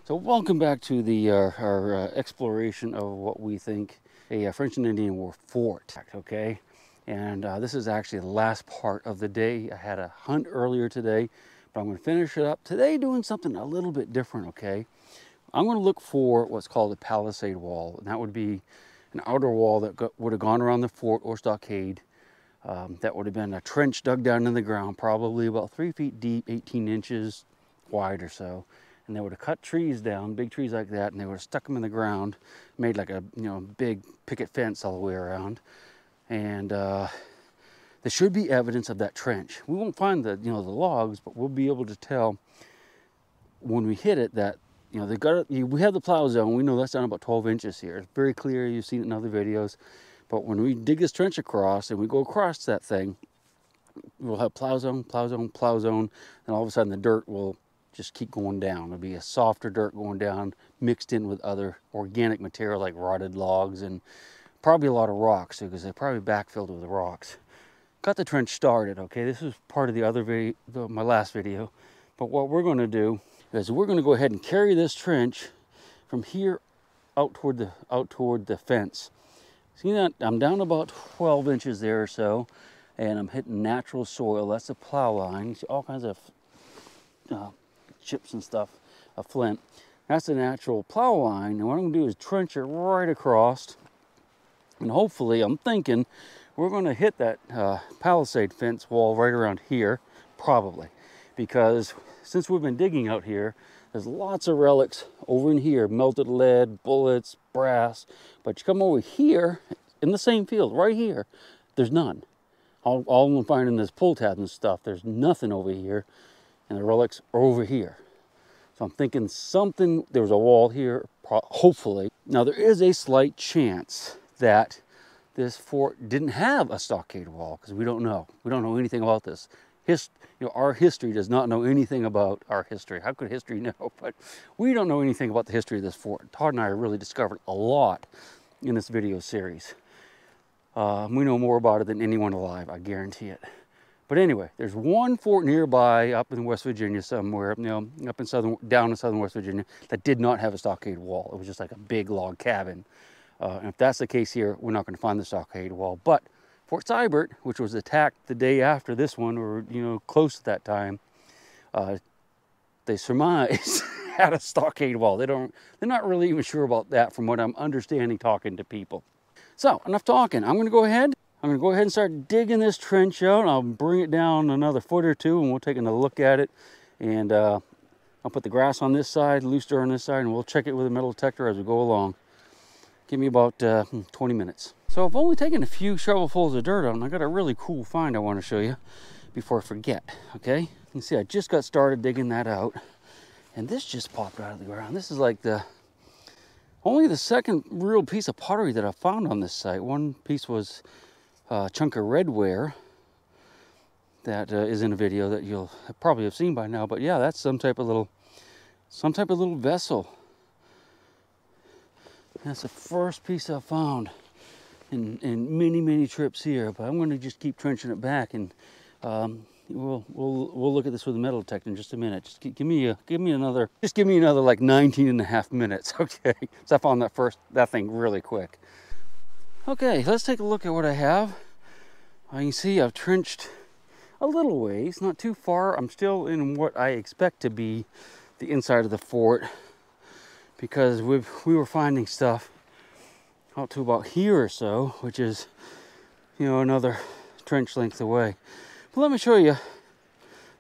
So welcome back to the our exploration of what we think a French and Indian War fort, okay? And this is actually the last part of the day. I had a hunt earlier today, but I'm going to finish it up today doing something a little bit different, okay? I'm going to look for what's called a palisade wall, and that would be an outer wall that would have gone around the fort or stockade. That would have been a trench dug down in the ground, probably about 3 feet deep, 18 inches wide or so. And they would have cut trees down, big trees like that, and they would have stuck them in the ground, made like a big picket fence all the way around. And there should be evidence of that trench. We won't find the the logs, but we'll be able to tell when we hit it that they got it. We have the plow zone. We know that's down about 12 inches here. It's very clear. You've seen it in other videos. But when we dig this trench across and we go across that thing, we'll have plow zone, plow zone, plow zone, and all of a sudden the dirt will just keep going down. It'll be a softer dirt going down, mixed in with other organic material like rotted logs and probably a lot of rocks, because they're probably backfilled with rocks. Got the trench started, okay? This is part of the other video, my last video. But what we're going to do is we're going to go ahead and carry this trench from here out toward the fence. See that? I'm down about 12 inches there or so, and I'm hitting natural soil. That's the plow line. You see all kinds of chips and stuff, a flint. That's the natural plow line, and what I'm going to do is trench it right across, and hopefully, I'm thinking, we're going to hit that palisade fence wall right around here, probably, because since we've been digging out here, there's lots of relics over in here, melted lead, bullets, brass, but you come over here, in the same field, right here, there's none. All I'm finding is pull tabs and stuff. There's nothing over here. And the relics are over here. So I'm thinking there was a wall here, hopefully. Now there is a slight chance that this fort didn't have a stockade wall, because we don't know. We don't know anything about this. Our history does not know anything about our history. How could history know? But we don't know anything about the history of this fort. Todd and I really discovered a lot in this video series. We know more about it than anyone alive, I guarantee it. But anyway, there's one fort nearby up in West Virginia somewhere, down in southern West Virginia, that did not have a stockade wall. It was just like a big log cabin. And if that's the case here, we're not going to find the stockade wall. But Fort Seibert, which was attacked the day after this one, or close to that time, they surmise had a stockade wall. They're not really even sure about that, from what I'm understanding talking to people. So enough talking. I'm going to go ahead and start digging this trench out. I'll bring it down another foot or two, and we'll take another look at it. And I'll put the grass on this side, loose dirt on this side, and we'll check it with a metal detector as we go along. Give me about 20 minutes. So I've only taken a few shovelfuls of dirt on. I got a really cool find I want to show you before I forget, okay? You can see I just got started digging that out, and this just popped out of the ground. This is like only the second real piece of pottery that I found on this site. One piece was a chunk of redware that is in a video that you'll probably have seen by now. But yeah, that's some type of little vessel. That's the first piece I found in many trips here. But I'm going to just keep trenching it back, and we'll look at this with a metal detector in just a minute. Just give me another like 19.5 minutes, okay? So I found that thing really quick. Okay, let's take a look at what I have. You can see I've trenched a little ways, not too far. I'm still in what I expect to be the inside of the fort, because we were finding stuff out to about here or so, which is, another trench length away. But let me show you. I'm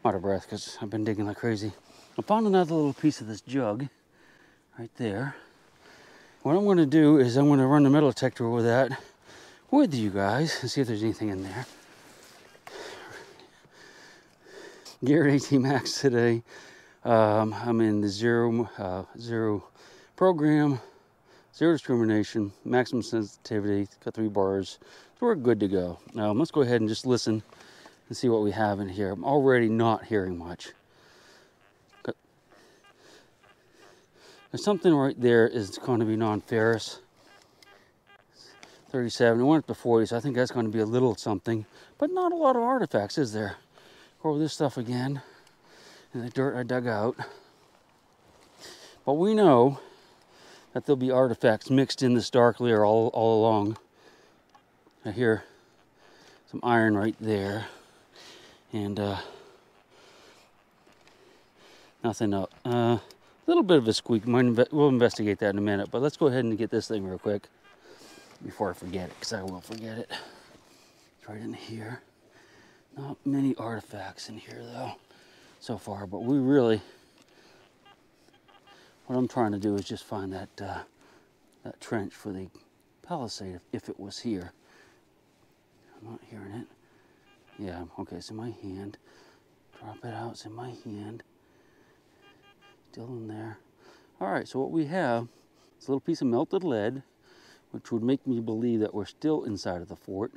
out of breath because I've been digging like crazy. I found another little piece of this jug right there. What I'm going to do is I'm going to run the metal detector with that with you guys and see if there's anything in there. Gear AT Max today. I'm in the zero program, zero discrimination, maximum sensitivity. Got 3 bars, so we're good to go. Now let's go ahead and just listen and see what we have in here. I'm already not hearing much. There's something right there is going to be non-ferrous. 37, it went up to 40, so I think that's going to be a little something, but not a lot of artifacts, is there? Go over this stuff again, and the dirt I dug out. But we know that there'll be artifacts mixed in this dark layer all along. I hear some iron right there, and nothing up. A little bit of a squeak. We'll investigate that in a minute, but let's go ahead and get this thing real quick before I forget it, because I will forget it. It's right in here. Not many artifacts in here though so far, but we really, what I'm trying to do is just find that that trench for the Palisade if it was here. I'm not hearing it. Yeah, okay, it's in my hand. Drop it out, it's in my hand. Still in there. All right, so what we have is a little piece of melted lead, which would make me believe that we're still inside of the fort.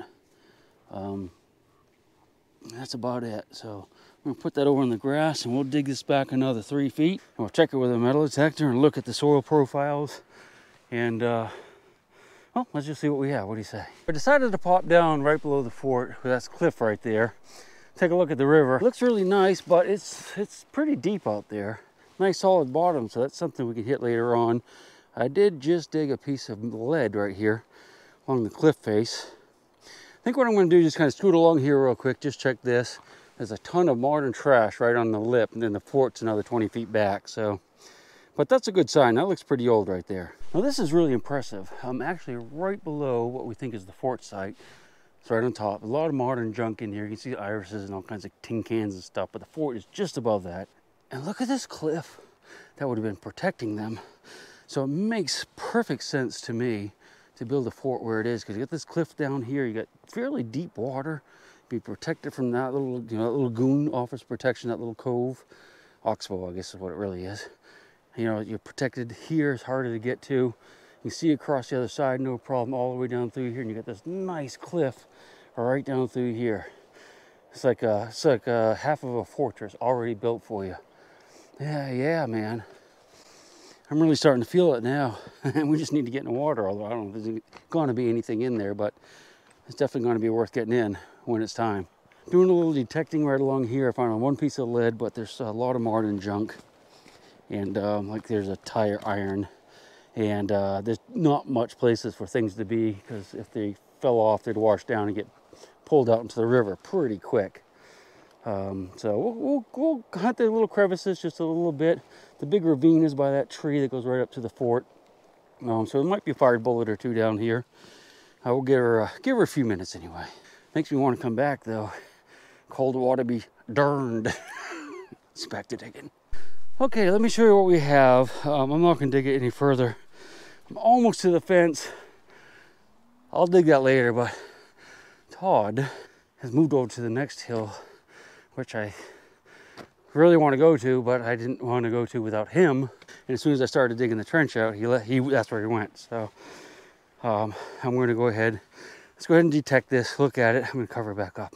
That's about it. So I'm gonna put that over in the grass, and we'll dig this back another 3 feet. And we'll check it with a metal detector and look at the soil profiles. And well, let's just see what we have. What do you say? I decided to pop down right below the fort. That's cliff right there. Take a look at the river. It looks really nice, but it's pretty deep out there. Nice solid bottom, so that's something we can hit later on. I did just dig a piece of lead right here along the cliff face. I think what I'm going to do is just kind of scoot along here real quick, just check this. There's a ton of modern trash right on the lip, and then the fort's another 20 feet back. So, but that's a good sign. That looks pretty old right there. Now this is really impressive. I'm actually right below what we think is the fort site. It's right on top. A lot of modern junk in here. You can see irises and all kinds of tin cans and stuff, but the fort is just above that. And look at this cliff that would have been protecting them. So it makes perfect sense to me to build a fort where it is, because you got this cliff down here, you got fairly deep water, be protected from that little, you know, that little goon offers protection, that little cove. Oxbow, I guess is what it really is. You know, you're protected here, it's harder to get to. You see across the other side, no problem, all the way down through here, and you got this nice cliff right down through here. It's like a half of a fortress already built for you. Yeah, man. I'm really starting to feel it now. And we just need to get in the water, although I don't know if there's going to be anything in there, but it's definitely going to be worth getting in when it's time. Doing a little detecting right along here. I found one piece of lead, but there's a lot of modern junk. And like there's a tire iron. And there's not much places for things to be, because if they fell off, they'd wash down and get pulled out into the river pretty quick. So we'll hunt the little crevices just a little bit. The big ravine is by that tree that goes right up to the fort. So there might be a fired bullet or two down here. I will give her a few minutes anyway. Makes me want to come back though. Cold water be darned. It's back to digging. Okay, let me show you what we have. I'm not going to dig it any further. I'm almost to the fence. I'll dig that later, but Todd has moved over to the next hill, which I really want to go to, but I didn't want to go to without him. And as soon as I started digging the trench out, that's where he went. So I'm going to go ahead. Let's go ahead and detect this, look at it. I'm going to cover it back up.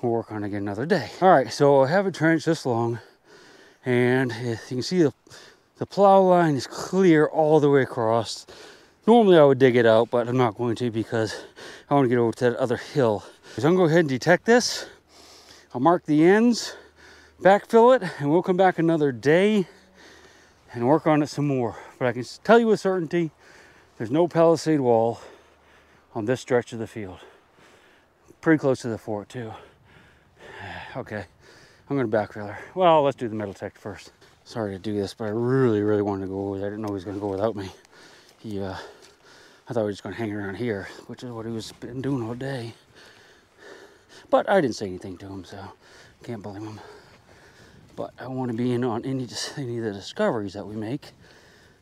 We'll work on it again another day. All right, so I have a trench this long, and you can see the plow line is clear all the way across. Normally I would dig it out, but I'm not going to, because I want to get over to that other hill. So I'm going to go ahead and detect this. I'll mark the ends, backfill it, and we'll come back another day and work on it some more. But I can tell you with certainty, there's no palisade wall on this stretch of the field. Pretty close to the fort too. Okay, I'm gonna backfill her. Well, let's do the metal detector first. Sorry to do this, but I really, really wanted to go over there. I didn't know he was gonna go without me. I thought he was just gonna hang around here, which is what he was been doing all day. But I didn't say anything to him, so can't blame him. But I want to be in on any of the discoveries that we make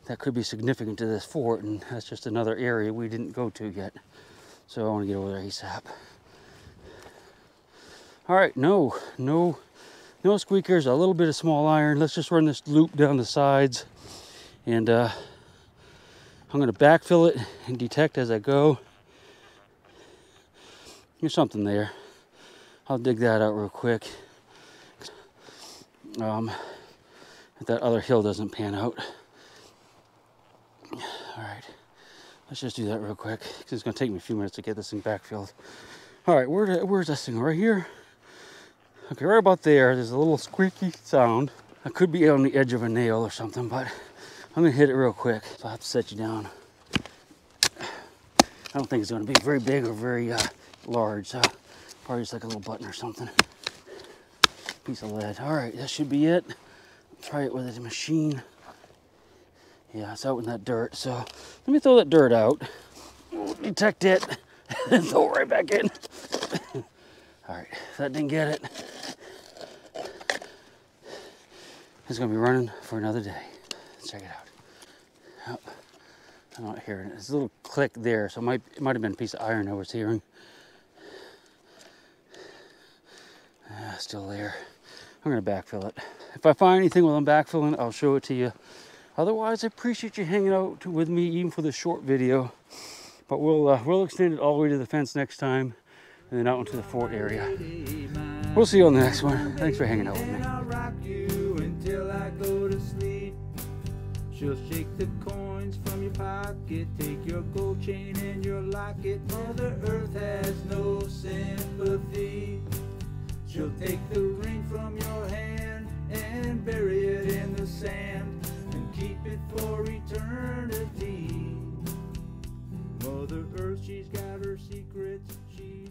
that could be significant to this fort, and that's just another area we didn't go to yet. So I want to get over there ASAP. All right, no squeakers, a little bit of small iron. Let's just run this loop down the sides, and I'm going to backfill it and detect as I go. There's something there. I'll dig that out real quick. If that other hill doesn't pan out. All right, let's just do that real quick, because it's going to take me a few minutes to get this thing backfilled. All right, where's this thing? Right here? Okay, right about there. There's a little squeaky sound. I could be on the edge of a nail or something, but I'm gonna hit it real quick, so I'll have to set you down. I don't think it's gonna be very big or very large, so probably just like a little button or something. Piece of lead. All right, that should be it. Try it with a machine. Yeah, it's out in that dirt, so let me throw that dirt out, detect it, and throw it right back in. All right, if that didn't get it, it's gonna be running for another day. Let's check it out. Oh, I'm not hearing it. There's a little click there, so it might have been a piece of iron I was hearing. Still there. I'm gonna backfill it. If I find anything while I'm backfilling, I'll show it to you. Otherwise, I appreciate you hanging out with me even for this short video. But we'll extend it all the way to the fence next time, and then out into the fort area. We'll see you on the next one. Thanks for hanging out with me. She'll shake the coins from your pocket, take your gold chain and your locket. Mother Earth has no sympathy. She'll take the ring from your hand and bury it in the sand and keep it for eternity. Mother Earth, she's got her secrets. She's